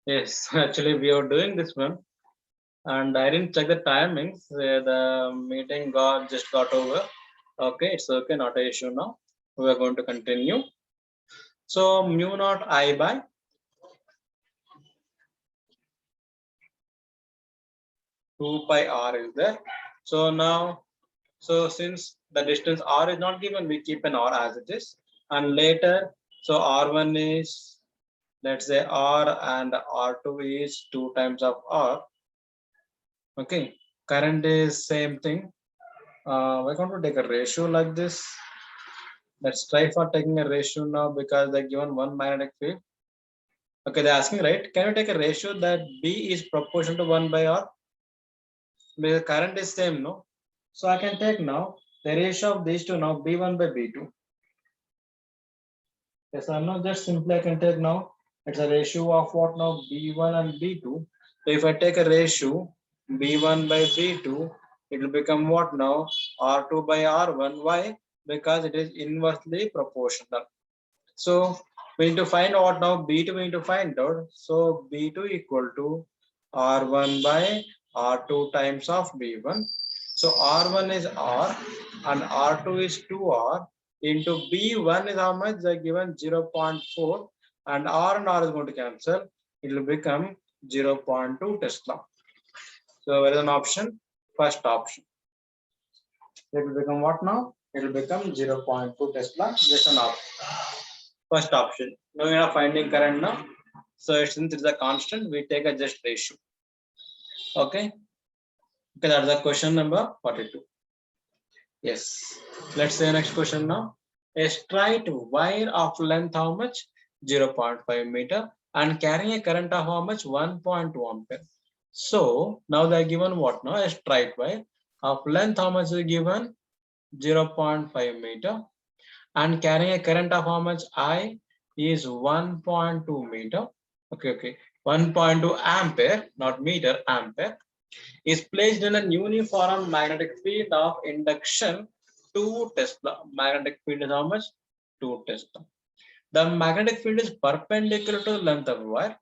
Yes, actually we are doing this one, and I didn't check the timings. The meeting got over. Okay, it's okay, not an issue now. We are going to continue. So mu naught I by 2 pi r is there. So now, so since the distance r is not given, we keep an r as it is, and later, so r1 is, let's say r, and r2 is 2 times of r. Okay, current is same thing. We're going to take a ratio like this. Let's try for taking a ratio now because they're given one magnetic field. Okay, they're asking, right? Can you take a ratio that B is proportional to 1 by R? Because current is same, no? So I can take now the ratio of these two now, B1 by B2. Yes, I'm not just simply I can take now, it's a ratio of what now, B1 and B2. So if I take a ratio B1 by B2, it will become what now, R2 by R1. Why? Because it is inversely proportional. So we need to find out now B2, we need to find out. So B2 equal to R1 by R2 times of B1. So R1 is R and R2 is 2R into B1 is how much? They are given 0.4, and R is going to cancel. It will become 0.2 Tesla. So where is an option? First option. It will become what now? It will become 0.2 Tesla. Just an option. First option. Now we are finding current now. So since it's a constant, we take a just ratio. Okay. Okay, that's the question number 42. Yes. Let's say next question now. A straight wire of length how much? 0.5 meter and carrying a current of how much? 1.2 ampere. So now they are given what now? A straight wire of length how much is given? 0.5 meter and carrying a current of how much? I is 1.2 meter. Okay. 1.2 ampere, not meter, ampere, is placed in a uniform magnetic field of induction 2 Tesla. Magnetic field is how much? 2 Tesla. The magnetic field is perpendicular to the length of the wire.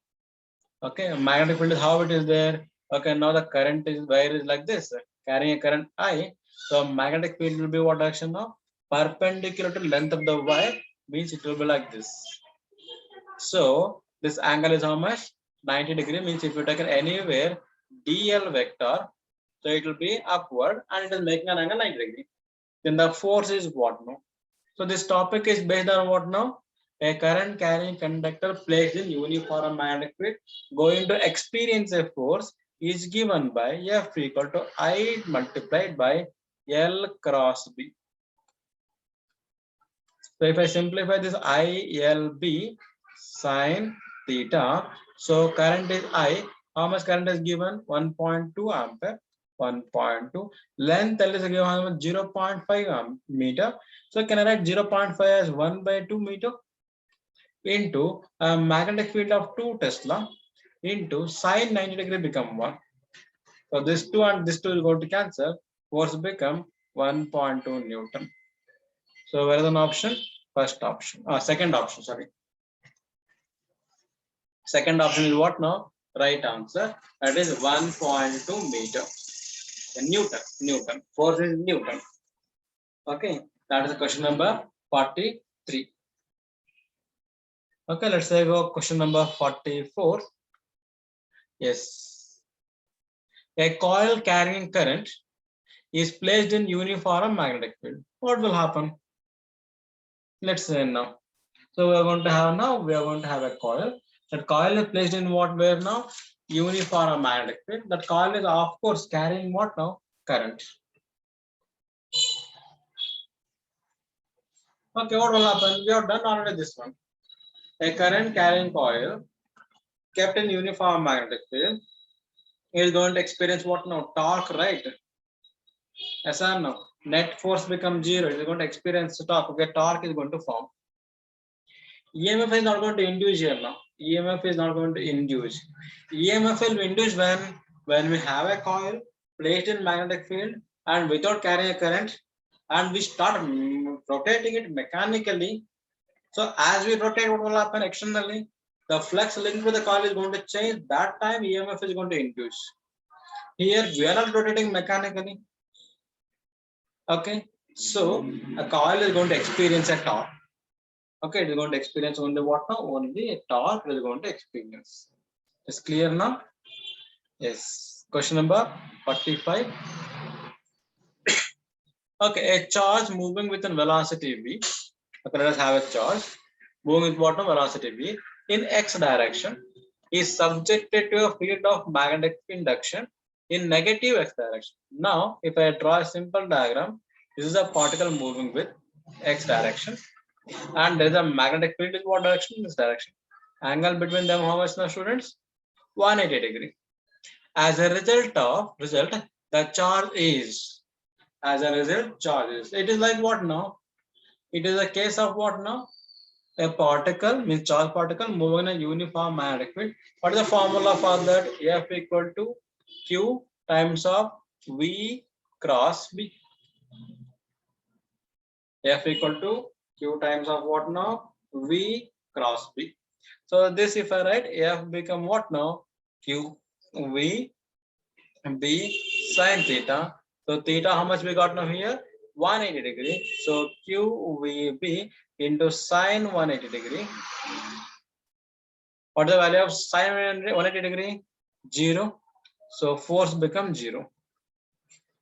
Okay, magnetic field is how it is there. Okay, now the current is wire is like this, carrying a current I. So magnetic field will be what direction now? Perpendicular to length of the wire, means it will be like this. So this angle is how much? 90 degree, means if you take it anywhere dl vector, so it will be upward and it is making an angle 90 degree. Then the force is what now? So this topic is based on what now? A current carrying conductor placed in uniform magnetic field going to experience a force is given by F equal to I multiplied by L cross B. So if I simplify this ILB sine theta, so current is I. How much current is given? 1.2 ampere. 1.2. Length L is given how much? 0.5 meter. So can I write 0.5 as 1 by 2 meter into a magnetic field of 2 Tesla into sine 90 degree become 1. So this 2 and this 2 will go to cancel. Force become 1.2 Newton. So where is an option? First option. Second option, sorry. Second option is what now? Right answer. That is 1.2 meter. Newton. Force is Newton. Okay. That is question number 43. Okay, let's say go question number 44. Yes. A coil carrying current is placed in uniform magnetic field. What will happen? Let's say now. So we are going to have a coil. That coil is placed in what where now? Uniform magnetic field. That coil is of course carrying what now? Current. Okay, what will happen? We have done already this one. A current carrying coil kept in uniform magnetic field is going to experience what now? Torque, right? Yes or no? Net force becomes 0. It is going to experience torque. Okay, torque is going to form. EMF is not going to induce here now. EMF is not going to induce. EMF will induce when we have a coil placed in magnetic field and without carrying a current, and we start rotating it mechanically. So as we rotate, what will happen externally? the flux linked with the coil is going to change. That time EMF is going to induce. Here we are not rotating mechanically. Okay, so a coil is going to experience a torque. Okay, it is going to experience only what now? Only a torque it is going to experience. Is clear now? Yes. Question number 45. Okay, a charge moving with a velocity v. Okay, let us have a charge moving with what velocity v in x direction is subjected to a field of magnetic induction in negative x direction. Now, if I draw a simple diagram, this is a particle moving with x direction, and there is a magnetic field in what direction? In this direction. Angle between them, how much now, students? 180 degree. As a result, the charge is. As a result, charge is. It is like what now? It is a case of what now? A particle, means charge particle moving in a uniform magnetic field. What is the formula for that? F equal to Q times of V cross B. F equal to Q times of what now? V cross B. So this if I write, F become what now? Q V B sin theta. So theta, how much we got now here? 180 degree. So QVB into sine 180 degree. What is the value of sine 180 degree? 0. So force becomes 0.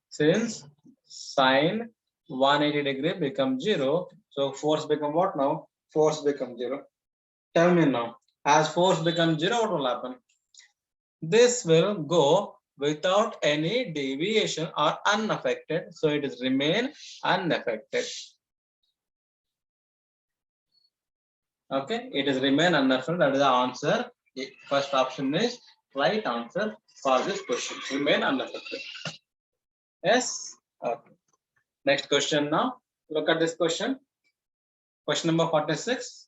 Since sine 180 degree becomes 0, so force become what now? Force becomes 0. Tell me now, as force becomes 0, what will happen? This will go without any deviation or unaffected, so it is remain unaffected. Okay, it is remain unaffected. That is the answer. The first option is right answer for this question. Remain unaffected. Yes. Okay. Next question now. Look at this question. Question number 46.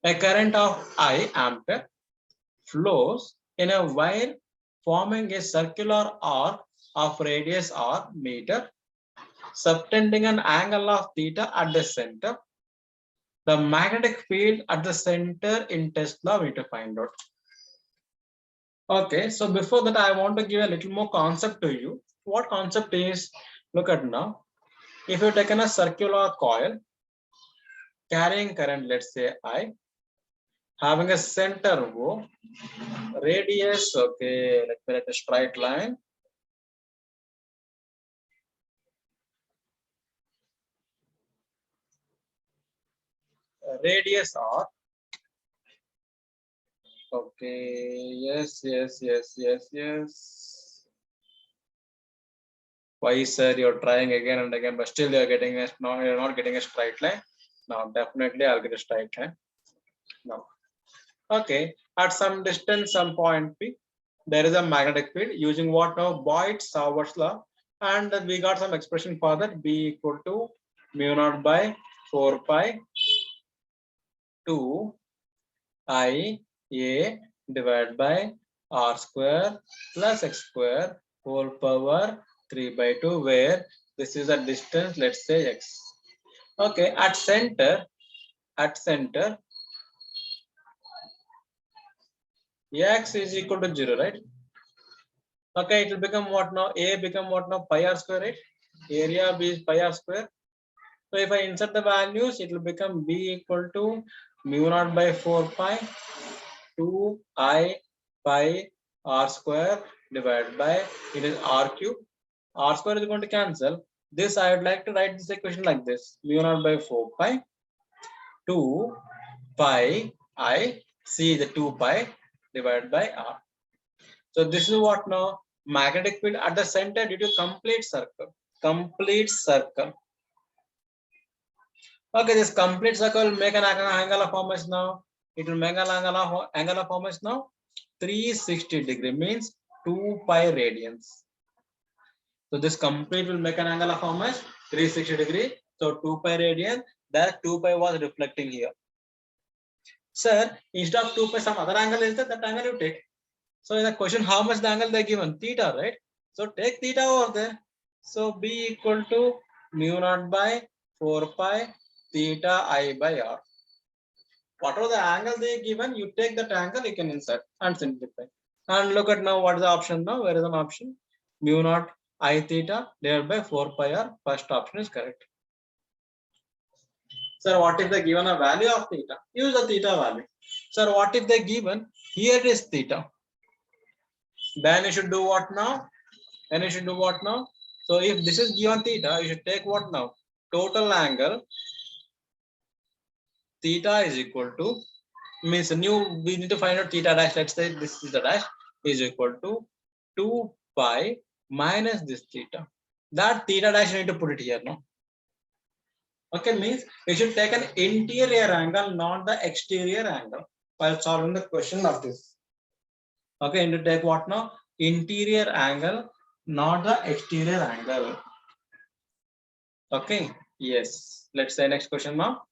A current of I ampere flows in a wire forming a circular arc of radius r meter, subtending an angle of theta at the center. The magnetic field at the center in Tesla we need to find out. Okay, so before that I want to give a little more concept to you. What concept is? Look at now. If you taken a circular coil carrying current, let's say I, having a center O, radius, okay, let's write a straight line. Radius R. Okay, yes. Why, sir, you're trying again and again, but still you're getting a no, you're not getting a straight line. Now, definitely I'll get a straight line. No. Okay, at some distance, some point P, there is a magnetic field using what now? Boyd-Sauer's law, and we got some expression for that. B equal to mu naught by 4 pi 2 I A divided by R square plus X square whole power 3 by 2, where this is a distance, let's say X. Okay, at center, X is equal to 0, right? Okay, it will become what now? A become what now? Pi R square, right? Area B is pi R square. So if I insert the values, it will become B equal to mu naught by 4 pi 2 I pi R square divided by, it is R cube. R square is going to cancel. This I would like to write this equation like this: mu naught by 4 pi 2 pi I, see the 2 pi divided by R. So this is what now? Magnetic field at the center due to complete circle. Complete circle. Okay, this complete circle will make an angle of how much now? It will make an angle of how much now? 360 degree, means 2 pi radians. So this complete will make an angle of how much? 360 degree. So 2 pi radian. That 2 pi was reflecting here. Sir, instead of 2 pi, some other angle is there, that angle you take. So in the question, how much the angle they given? Theta, right? So take theta over there. So B equal to mu naught by 4 pi theta I by R. Whatever the angle they given, you take that angle, you can insert and simplify. And look at now what is the option now? Where is an option? Mu naught I theta divided by 4 pi r. First option is correct. Sir, what if they given a value of theta? Use the theta value. Sir, what if they given here is theta? Then you should do what now? Then you should do what now? So if this is given theta, you should take what now? Total angle theta is equal to, means new, we need to find out theta dash. Let's say this is the dash is equal to 2 pi minus this theta. That theta dash you need to put it here now. Okay, means we should take an interior angle, not the exterior angle, while solving the question of this. Okay, and to take what now? Interior angle, not the exterior angle. Okay, yes. Let's say next question now.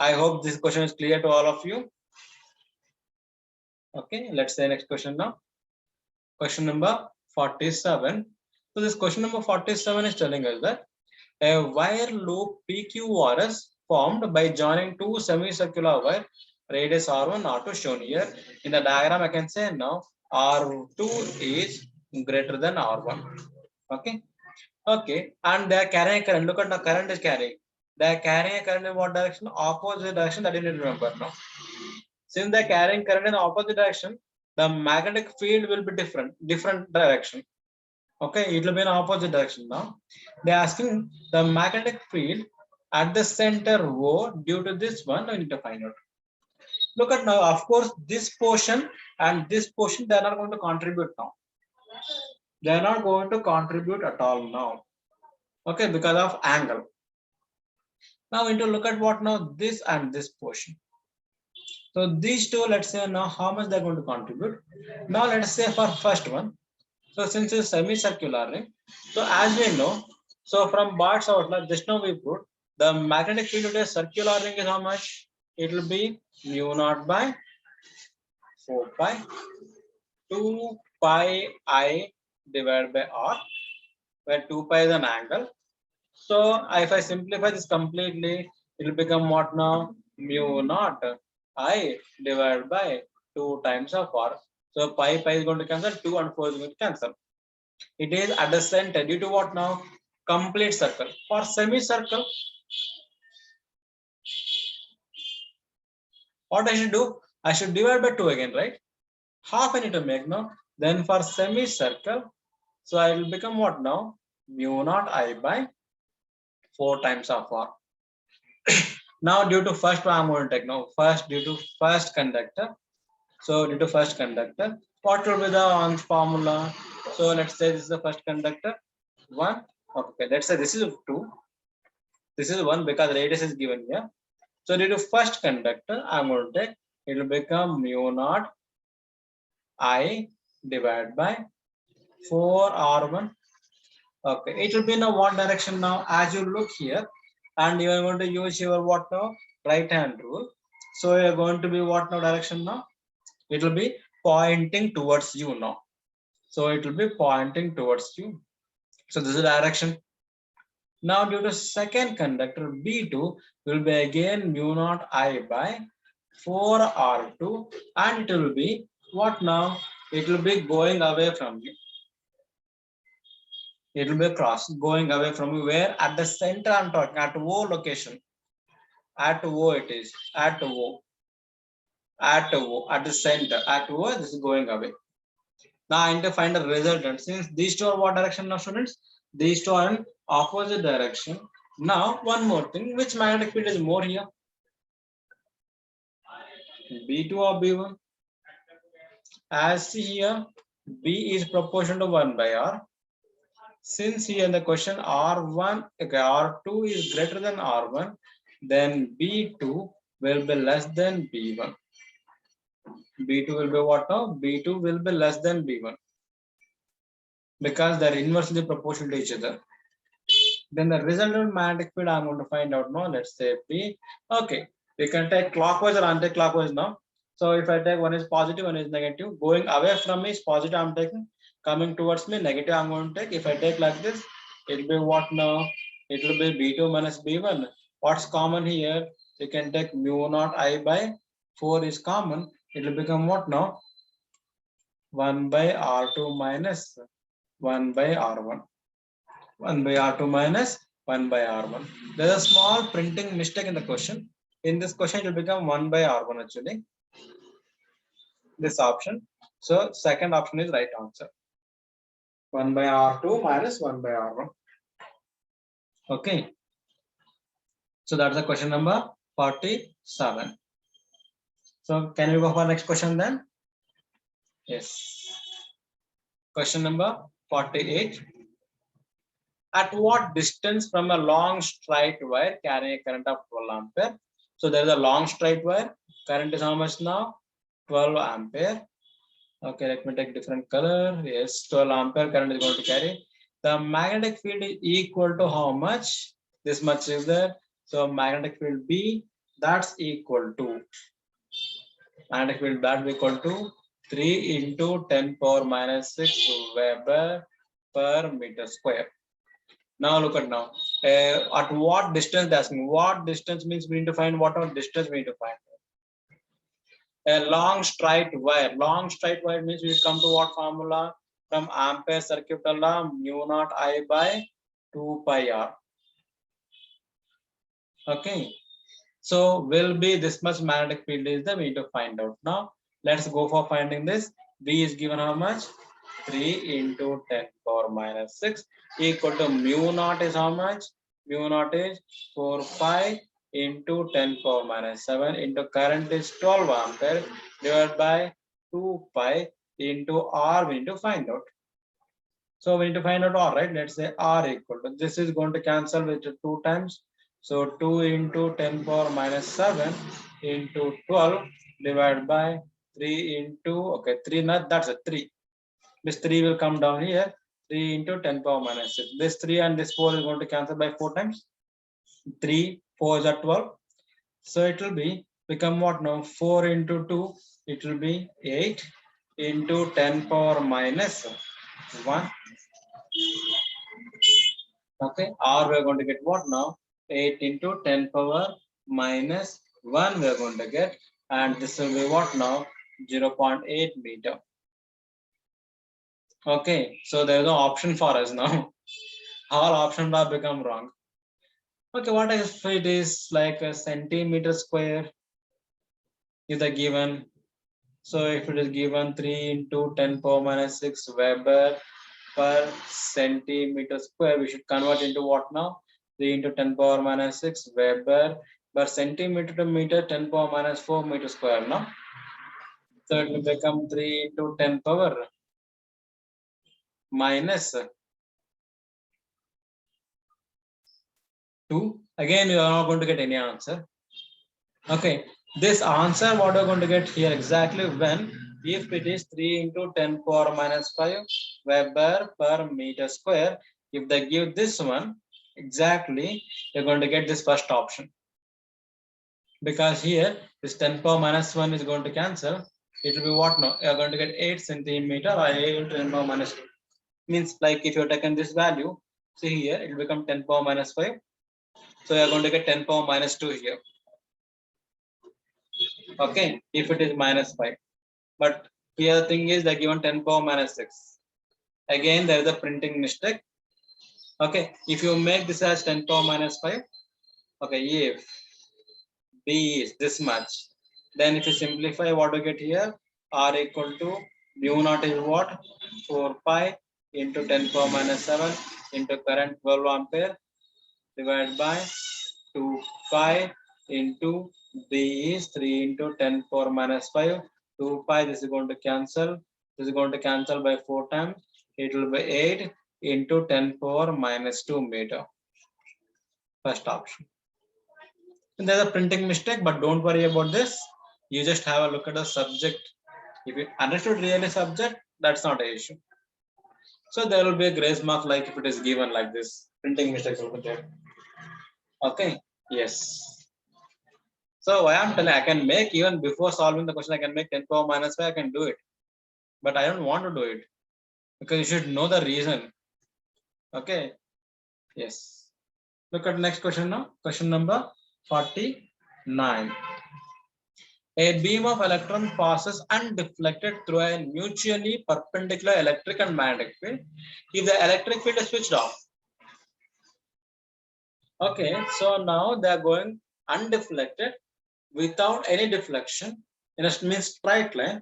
I hope this question is clear to all of you. Okay, let's say next question now. Question number 47. So this question number 47 is telling us that a wire loop PQRS formed by joining two semicircular wire radius R1, R2 shown here. In the diagram, I can say now R2 is greater than R1. Okay. Okay. And they are carrying a current. Look at the current is carrying. They are carrying a current in what direction? Opposite direction. That you need to remember now. Since they are carrying current in the opposite direction, the magnetic field will be different direction. Okay, it will be in opposite direction now. They are asking the magnetic field at the center O due to this one, I need to find out. Look at now, of course, this portion and this portion, they are not going to contribute now. They are not going to contribute at all now. Okay, because of angle. Now we need to look at what now, this and this portion. So these two, let's say now how much they're going to contribute. Now let's say for first one. So since it's semicircular ring, so as we know, so from Bart's outline, just now we put the magnetic field of a circular ring is how much? It will be mu naught by 4 pi 2 pi I divided by R, where 2 pi is an angle. So if I simplify this completely, it will become what now? Mu naught I divided by 2 times of R. So pi is going to cancel, 2 and 4 is going to cancel. It is at the center due to what now? Complete circle. For semicircle, what I should do? I should divide by 2 again, right? Half I need to make now. Then for semicircle, so I will become what now? Mu naught I by 4 times of R. Now due to first one, I'm going to take now. First, due to first conductor. So due to first conductor, what will be the formula? So let's say this is the first conductor. 1. Okay, let's say this is 2. This is 1 because radius is given here. So due to first conductor, I'm going to take, it will become mu naught I divided by 4R1. Okay, it will be in a what direction now? As you look here, and you are going to use your what now? Right hand rule. So you are going to be what now direction now? It will be pointing towards you now. So it will be pointing towards you. So this is the direction. Now due to second conductor B2 will be again mu naught I by 4R2, and it will be what now? It will be going away from you. It will be cross going away from you. Where? At the center I'm talking, at O location. At O it is. At O. At O. At the center. At O, this is going away. Now I need to find a resultant. Since these two are what direction now, students? These two are in opposite direction. Now one more thing, which magnetic field is more here? B2 or B1? As see here, B is proportional to 1 by R. Since here in the question R1, okay, R2 is greater than R1, then B2 will be less than B1. B2 will be what now? B2 will be less than B1. Because they're inversely proportional to each other. Then the resultant magnetic field I'm going to find out now. Let's say P. Okay, we can take clockwise or anti-clockwise now. So if I take one is positive, one is negative, going away from me is positive, I'm taking, coming towards me, negative I'm going to take. If I take like this, it will be what now? It will be B2 minus B1. What's common here? you can take mu naught I by 4 is common. It will become what now? 1 by R2 minus 1 by R1. 1 by R2 minus 1 by R1. There's a small printing mistake in the question. In this question, it will become 1 by R1 actually. This option. So second option is right answer. 1 by R2 minus 1 by R1. Okay. So that's the question number 47. So can we go for next question then? Yes. Question number 48. At what distance from a long straight wire carrying a current of 12 ampere? So there is a long straight wire. Current is how much now? 12 ampere. Okay, let me take different color. Yes, 12 ampere current is going to carry. The magnetic field is equal to how much? This much is there. So magnetic field B, that's equal to magnetic field that is equal to 3 into 10 power minus 6 Weber per meter square. Now look at now. At what distance they're asking? What distance means we need to find what our distance we need to find. A long straight wire. Long straight wire means we come to what formula? From ampere circuit law, mu naught I by 2 pi r. Okay. So will be this much magnetic field is the we need to find out. Now let's go for finding this. B is given how much? 3 into 10 power minus 6 equal to mu naught is how much? Mu naught is 4 pi into 10 power minus 7 into current is 12 ampere divided by 2 pi into R we need to find out. So we need to find out R, right? Let's say R equal to, this is going to cancel with 2 times. So 2 into 10 power minus 7 into 12 divided by 3 into, okay, 3, not that's a 3. This 3 will come down here. 3 into 10 power minus 6. This 3 and this 4 is going to cancel by 4 times. 3, 4 is 12. So it will be become what now? 4 into 2, it will be 8 into 10 power minus 1. Okay, or we are going to get what now? 8 into 10 power minus 1 we are going to get, and this will be what now? 0.8 meter. Okay, so there is no option for us now. All options have become wrong. Okay, what if it is like a centimeter square? Is the given. So if it is given 3 into 10 power minus 6 Weber per centimeter square, we should convert into what now? 3 into 10 power minus 6 Weber per centimeter to meter, 10 power minus 4 meter square, no? So it will become 3 into 10 power minus 2. Again, you are not going to get any answer. Okay, this answer what we're going to get here exactly when if it is 3 into 10 power minus 5 Weber per meter square, if they give this one exactly, you're going to get this first option. Because here this 10 power minus 1 is going to cancel. It will be what now? You're going to get 8 centimeter or 8 into 10 power minus 2. Means like if you're taken this value, see here, it will become 10 power minus 5. So you're going to get 10 power minus 2 here. Okay, if it is minus 5. But here the thing is they're given 10 power minus 6. Again, there is a printing mistake. Okay, if you make this as 10 power minus 5, okay, if B is this much, then if you simplify what you get here, R equal to mu naught is what? 4 pi into 10 power minus 7 into current 12 ampere divided by 2 pi into B is 3 into 10 power minus 5. 2 pi, this is going to cancel. This is going to cancel by 4 times. It will be 8 into 10 power minus 2 meter. First option. And there's a printing mistake, but don't worry about this. You just have a look at the subject. If you understood really subject, that's not an issue. So there will be a grace mark like if it is given like this. Printing mistake will be there. Okay. Yes. So I am telling I can make even before solving the question, I can make 10 power minus 5, I can do it. But I don't want to do it because you should know the reason. Okay. Yes. Look at next question now. Question number 49. 9. A beam of electron passes undeflected through a mutually perpendicular electric and magnetic field if the electric field is switched off. Okay, so now they are going undeflected without any deflection in a straight line.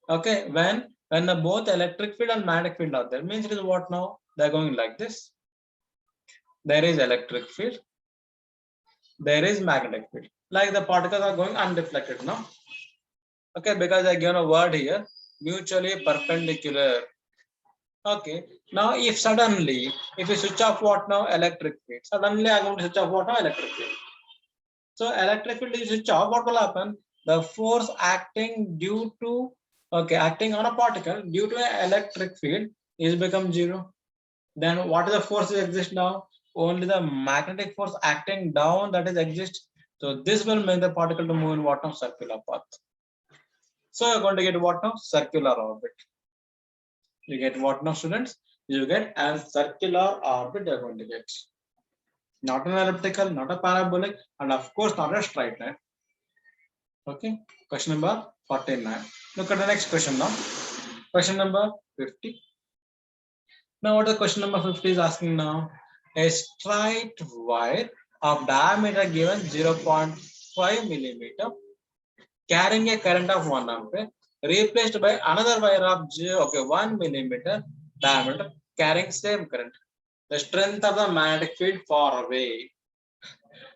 Okay, when the both electric field and magnetic field are there, means it is what now? They are going like this. There is electric field, there is magnetic field. Like the particles are going undeflected now. Okay, because I given a word here, mutually perpendicular. Okay, now if suddenly, if you switch off what now? Electric field. Suddenly I'm going to switch off what now? Electric field. So electric field is switch off, what will happen? The force acting due to, okay, acting on a particle due to an electric field is become 0. Then what is the force that exists now? Only the magnetic force acting down, that is exist. So this will make the particle to move in what now? Circular path. So you're going to get what now? Circular orbit. You get what now, students? You get a circular orbit you're going to get. Not an elliptical, not a parabolic, and of course not a straight line. Okay, question number 49. Look at the next question now. Question number 50. Now what the question number 50 is asking now? A straight wire of diameter given 0.5 millimeter carrying a current of 1 ampere replaced by another wire of 1 millimeter diameter carrying same current. The strength of the magnetic field far away.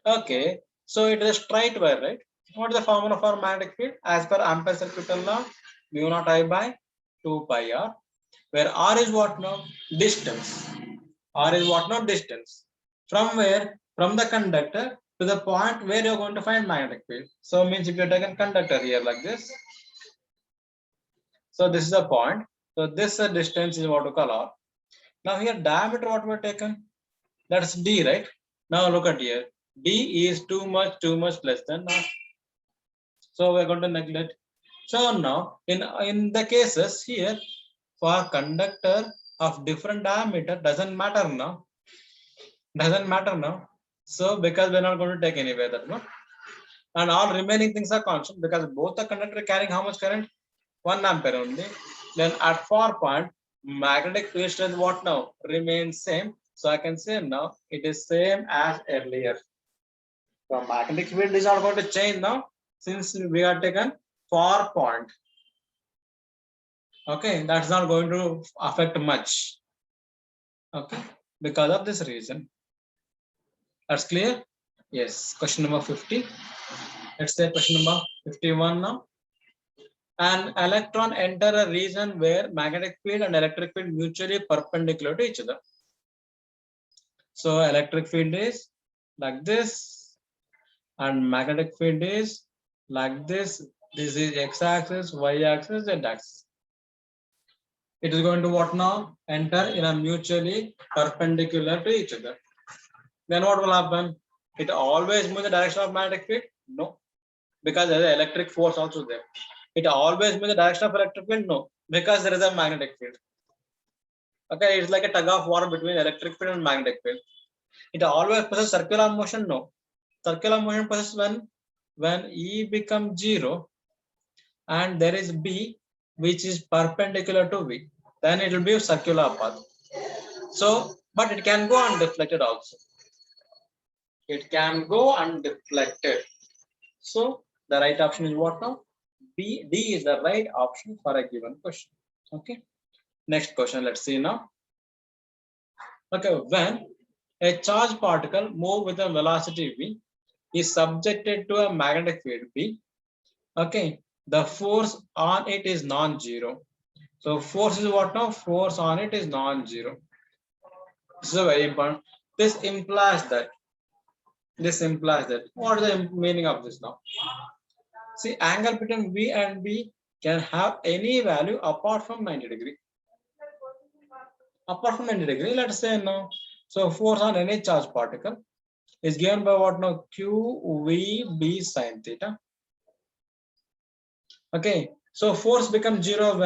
Okay, so it is a straight wire, right? What is the formula for magnetic field? As per Ampere circuit law, mu naught I by 2 pi r, where r is what now? Distance. R is what now? Distance. From where? From the conductor to the point where you're going to find magnetic field. So means if you take a conductor here like this, so this is a point. So this distance is what we call r. Now here diameter what we're taken? That's d, right? Now look at here. D is too much less than r. So we're going to neglect. So now in the cases here for conductor of different diameter doesn't matter now. Doesn't matter now. So because we're not going to take anywhere that one. And all remaining things are constant because both the conductor carrying how much current? 1 ampere only. Then at 4 point, magnetic field strength what now? Remains same. So I can say now it is same as earlier. So magnetic field is not going to change now since we are taken 4 point. Okay, that's not going to affect much. Okay, because of this reason. That's clear? Yes. Question number 50. Let's say question number 51 now. An electron enter a region where magnetic field and electric field mutually perpendicular to each other. So electric field is like this and magnetic field is like this. This is x-axis, y-axis, z-axis. It is going to what now? Enter in a mutually perpendicular to each other. Then what will happen? It always moves the direction of magnetic field? No, because there is an electric force also there. It always moves the direction of electric field? No, because there is a magnetic field. Okay, it's like a tug of war between electric field and magnetic field. It always possesses circular motion? No. Circular motion possesses when E becomes 0 and there is B which is perpendicular to V. Then it will be a circular path. So, but it can go undeflected also. It can go undeflected. So the right option is what now? B. D is the right option for a given question. Okay. Next question. Let's see now. Okay. When a charged particle moves with a velocity v is subjected to a magnetic field B. Okay. The force on it is non-zero. So force is what now? Force on it is non-zero. This is very important. This implies that. What is the meaning of this now? See, angle between V and B can have any value apart from 90 degree. Apart from 90 degree, let's say now. So force on any charged particle is given by what now? QVB sin theta. Okay, so force becomes 0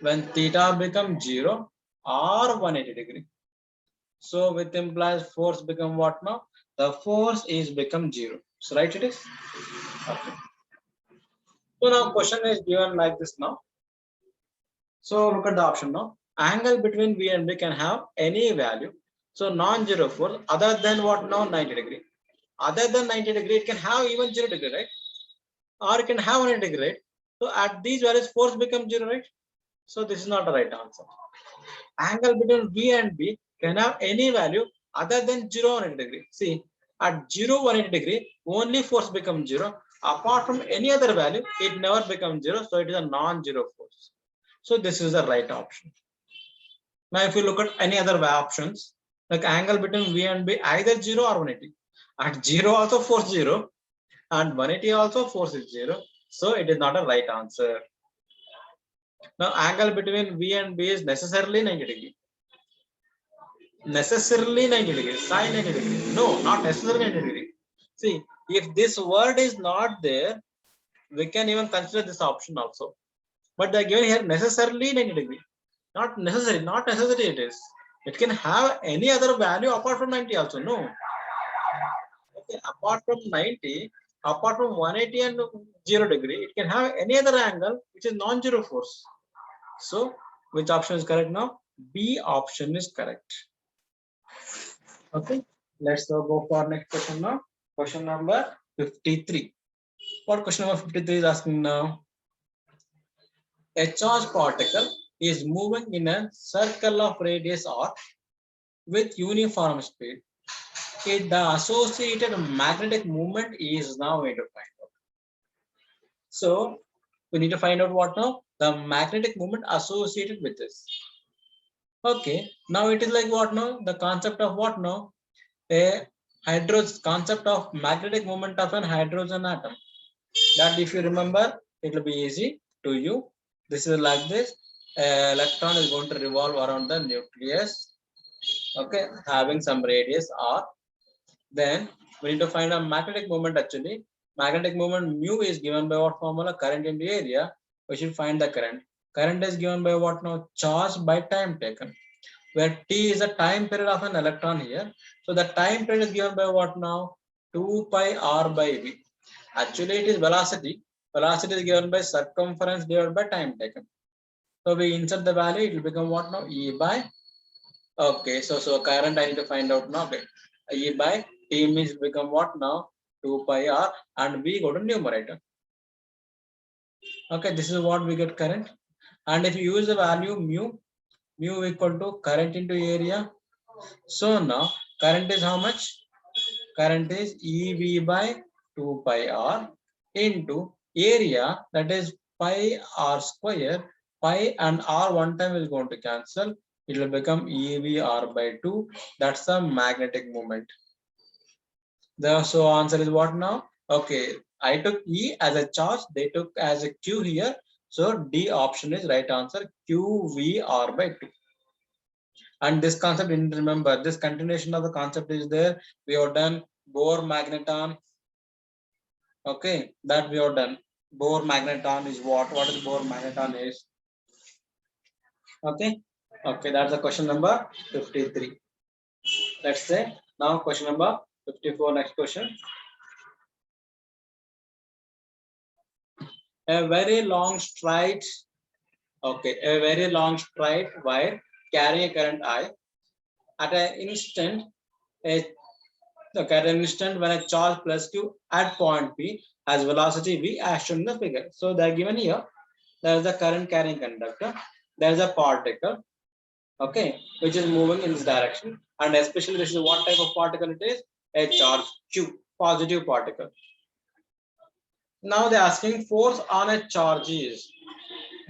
when theta becomes 0 or 180 degree. So with implies force become what now? The force is become 0. So right it is. Okay. So now question is given like this now. So look at the option now. Angle between B and B can have any value. So non-zero force other than what now 90 degree. Other than 90 degree, it can have even 0 degree, right? Or it can have 180 degree, right? So at these values, force becomes 0, right? So this is not the right answer. Angle between B and B can have any value other than 0 180 degree. See, at 0 180 degree, only force becomes 0. Apart from any other value, it never becomes 0. So it is a non-zero force. So this is the right option. Now, if you look at any other options, like angle between V and B, either 0 or 180. At 0 also force 0, and 180 also force is 0. So it is not a right answer. Now, angle between V and B is necessarily 90 degree. Necessarily 90 degrees, sine 90 degrees. No, not necessarily 90 degree. See, if this word is not there, we can even consider this option also. But they are given here necessarily 90 degree. Not necessary, not necessary it is. It can have any other value apart from 90 also. No. Okay, apart from 90, apart from 180 and 0 degree, it can have any other angle which is non-zero force. So, which option is correct now? B option is correct. Okay, let's go for next question now. Question number 53. What question number 53 is asking now? A charged particle is moving in a circle of radius r with uniform speed. The associated magnetic moment is now going to find out. So we need to find out what now? The magnetic moment associated with this. Okay, now it is like what now? The concept of what now? A concept of magnetic moment of an hydrogen atom. That if you remember, it will be easy to you. This is like this. Electron is going to revolve around the nucleus. Okay, having some radius r. Then we need to find a magnetic moment actually. Magnetic moment mu is given by what formula? Current into area. We should find the current. Current is given by what now? Charge by time taken. Where t is the time period of an electron here. So the time period is given by what now? 2 pi r by v. Actually, it is velocity. Velocity is given by circumference divided by time taken. So we insert the value, it will become what now? E by. Okay, so current I need to find out now. Okay, E by T means become what now? 2 pi r, and we go to numerator. Okay, this is what we get current. And if you use the value mu equal to current into area. So now current is how much? Current is EV by 2 pi r into area, that is pi r square. Pi and r one time is going to cancel. It will become EV r by 2. That's the magnetic moment. So answer is what now? Okay, I took E as a charge. They took as a Q here. So D option is right answer. QVR by 2. And this concept, remember, this continuation of the concept is there. We have done Bohr magneton. Okay, that we have done. Bohr magneton is what? What is Bohr magneton is? Okay, okay, that's the question number 53. Let's say now question number 54. Next question. A very long straight. Okay, a very long straight wire carrying a current I. At an instant, when a charge plus Q at point P has velocity V as shown in the figure. So they are given here. There is a current carrying conductor. There is a particle, okay, which is moving in this direction. And especially this is what type of particle it is? A charge Q, positive particle. Now they're asking force on a charge is.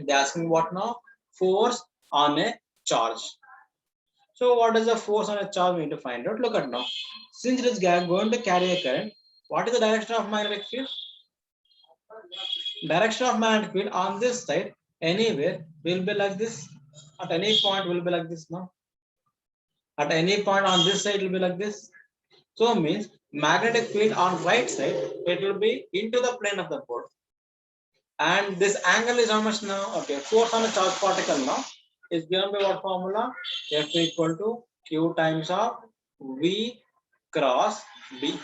They're asking what now? Force on a charge. So what is the force on a charge? We need to find out. Look at now. Since it is going to carry a current, what is the direction of magnetic field? Direction of magnetic field on this side, anywhere, will be like this. At any point will be like this now. At any point on this side will be like this. So means magnetic field on right side, it will be into the plane of the pole. And this angle is how much now? Okay, force on a charged particle now is given by what formula? F equal to Q times of V cross B.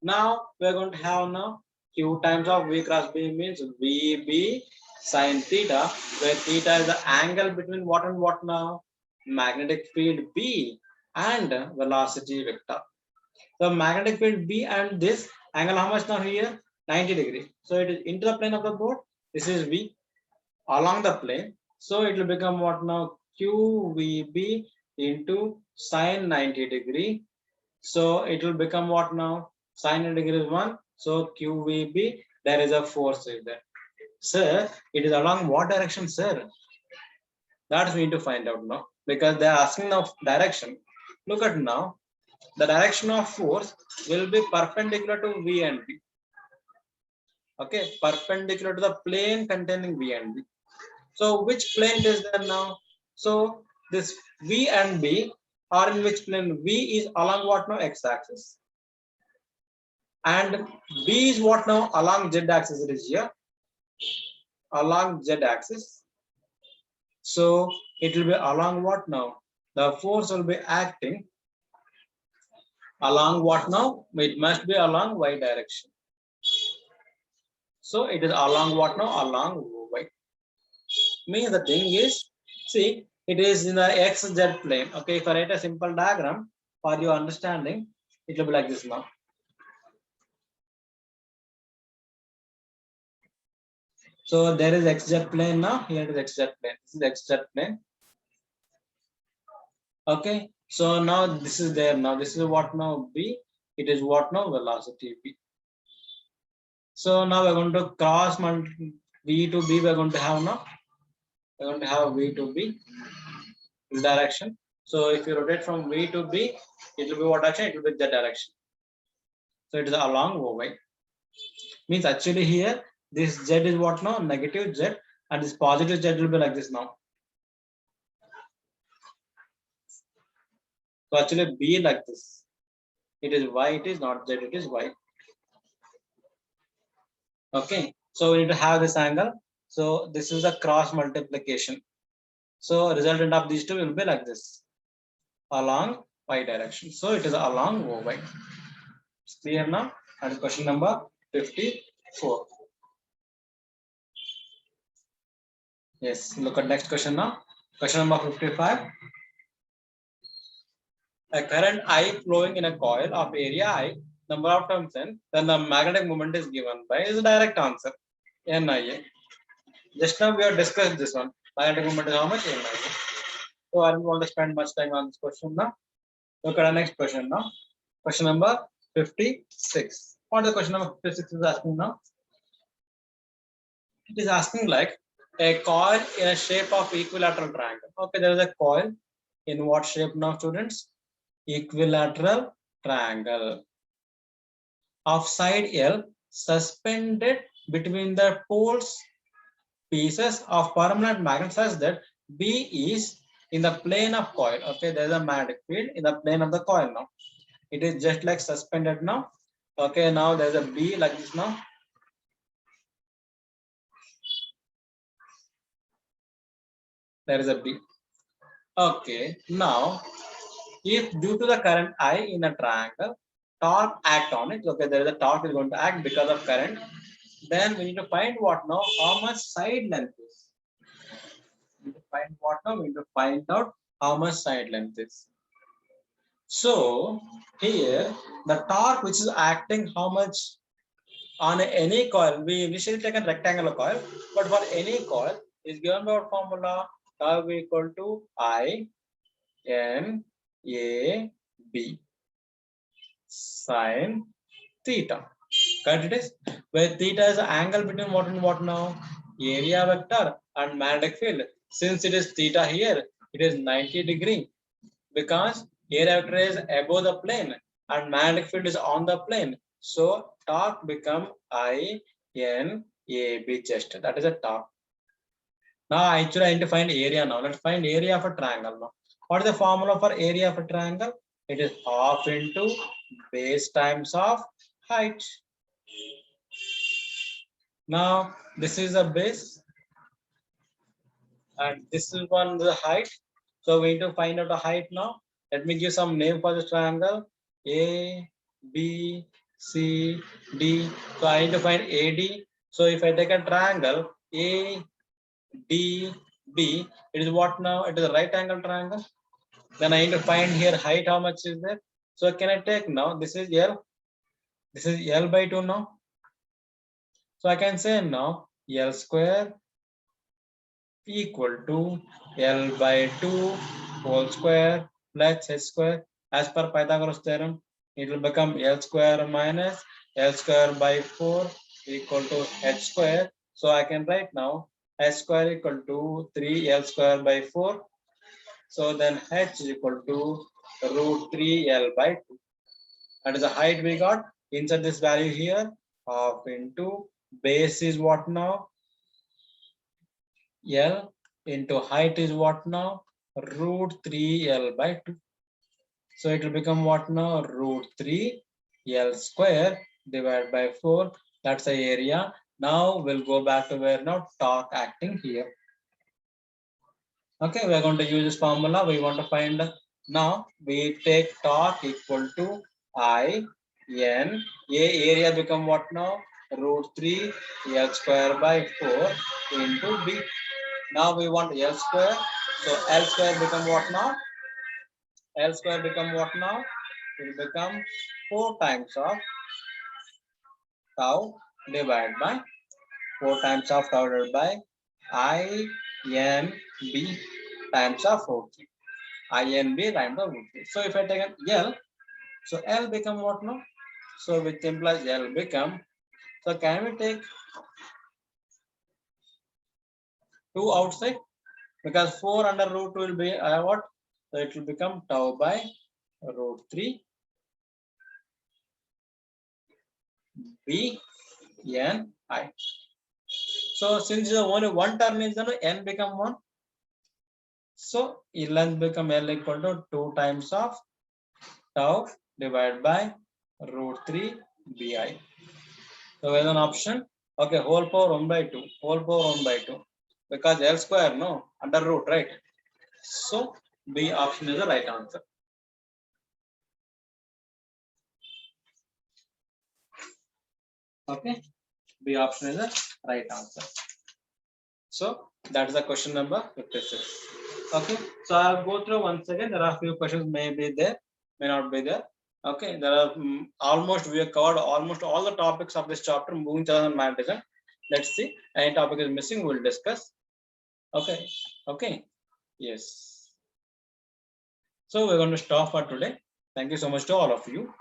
Now we're going to have now q times of v cross b means vb sin theta, where theta is the angle between what and what now? Magnetic field b and velocity vector. The magnetic field b and this angle how much now here? 90 degree. So it is into the plane of the board. This is v along the plane. So it will become what now? QVB into sine 90 degree. So it will become what now? Sine 90 degree is 1. So QVB, there is a force is there. Sir, it is along what direction, sir? That's we need to find out now, because they are asking of direction. Look at now. The direction of force will be perpendicular to V and B. Okay, perpendicular to the plane containing V and B. So which plane is there now? So this V and B are in which plane? V is along what now? X-axis. And B is what now? Along Z-axis. It is here. Along Z-axis. So it will be along what now? The force will be acting along what now? It must be along Y direction. So it is along what now? Along Y. Means the thing is, see, it is in the XZ plane. Okay, if I write a simple diagram for your understanding, it will be like this now. So there is XZ plane now. Here it is XZ plane. This is XZ plane. Okay, so now this is there. Now this is what now? B. It is what now? Velocity B. So now we're going to cross V to B. We're going to have now. We're going to have V to B this direction. So if you rotate from V to B, it will be what direction? It will be that direction. So it is along OY. Means actually here this Z is what now? Negative Z, and this positive Z will be like this now. So actually B like this. It is Y, it is not Z, it is Y. Okay, so we need to have this angle. So this is a cross multiplication. So resultant of these two will be like this, along Y direction. So it is along OY. It's clear now? And question number 54. Yes, look at next question now. Question number 55. A current I flowing in a coil of area I, number of turns n, then the magnetic moment is given by, is the direct answer, NIA. Just now we have discussed this one. Magnetic moment is how much? NIA. So I don't want to spend much time on this question now. Look at the next question now. Question number 56. What the question number 56 is asking now? It is asking like a coil in a shape of equilateral triangle. Okay, there is a coil in what shape now, students? Equilateral triangle of side L suspended between the poles pieces of permanent magnet such that B is in the plane of coil. Okay, there is a magnetic field in the plane of the coil now. It is just like suspended now. Okay, now there is a B like this now. There is a B. Okay, now if due to the current I in a triangle, torque act on it. Okay, there is a torque is going to act because of current. Then we need to find what now? How much side length is? We need to find what now? We need to find out how much side length is. So here the torque which is acting how much on any coil? We initially take a rectangular coil, but for any coil is given by our formula torque equal to I N A B sine theta. Correct it is? Where theta is the angle between what and what now? Area vector and magnetic field. Since it is theta here, it is 90 degree because area vector is above the plane and magnetic field is on the plane. So torque become I N A B just. That is a torque. Now actually I need to find area now. Let's find area of a triangle now. What is the formula for area of a triangle? It is half into base times of height. Now this is a base and this is one the height. So we need to find out the height now. Let me give some name for the triangle. A, B, C, D. So I need to find AD. So if I take a triangle A, D, B, it is what now? It is a right angle triangle. Then I need to find here height, how much is there? So can I take now? This is L. This is L by 2 now. So I can say now L square equal to L by 2 whole square plus H square. As per Pythagoras theorem, it will become L square minus L square by 4 equal to H square. So I can write now H square equal to 3 L square by 4. So then H is equal to root 3 L by 2. That is the height we got. Insert this value here. Half into base is what now? L into height is what now? Root 3 L by 2. So it will become what now? Root 3 L square divided by 4. That's the area. Now we'll go back to where now torque acting here. Okay, we are going to use this formula. We want to find now we take torque equal to I N. A area become what now? Root 3 L square by 4 into B. Now we want L square. So L square become what now? L square become what now? It will become 4 times of tau divided by 4 times of tau divided by I N B times of root 3. I N B times of root 3. So if I take an L, so L become what now? So which implies L become. So can we take 2 outside? Because 4 under root 2 will be what? So it will become tau by root 3 B N I. So since only one term is done, N become 1. So length become L equal to 2 times of tau divided by root 3 BI. So as an option, okay, whole power 1 by 2, whole power 1 by 2. Because L square, no, under root, right? So B option is the right answer. Okay, B option is the right answer. So that is the question number 56. Okay, so I'll go through once again. There are a few questions may be there, may not be there. Okay, there are almost we have covered almost all the topics of this chapter. Moving charge and magnetism. Let's see. Any topic is missing, we'll discuss. Okay, okay, yes. So we're going to stop for today. Thank you so much to all of you.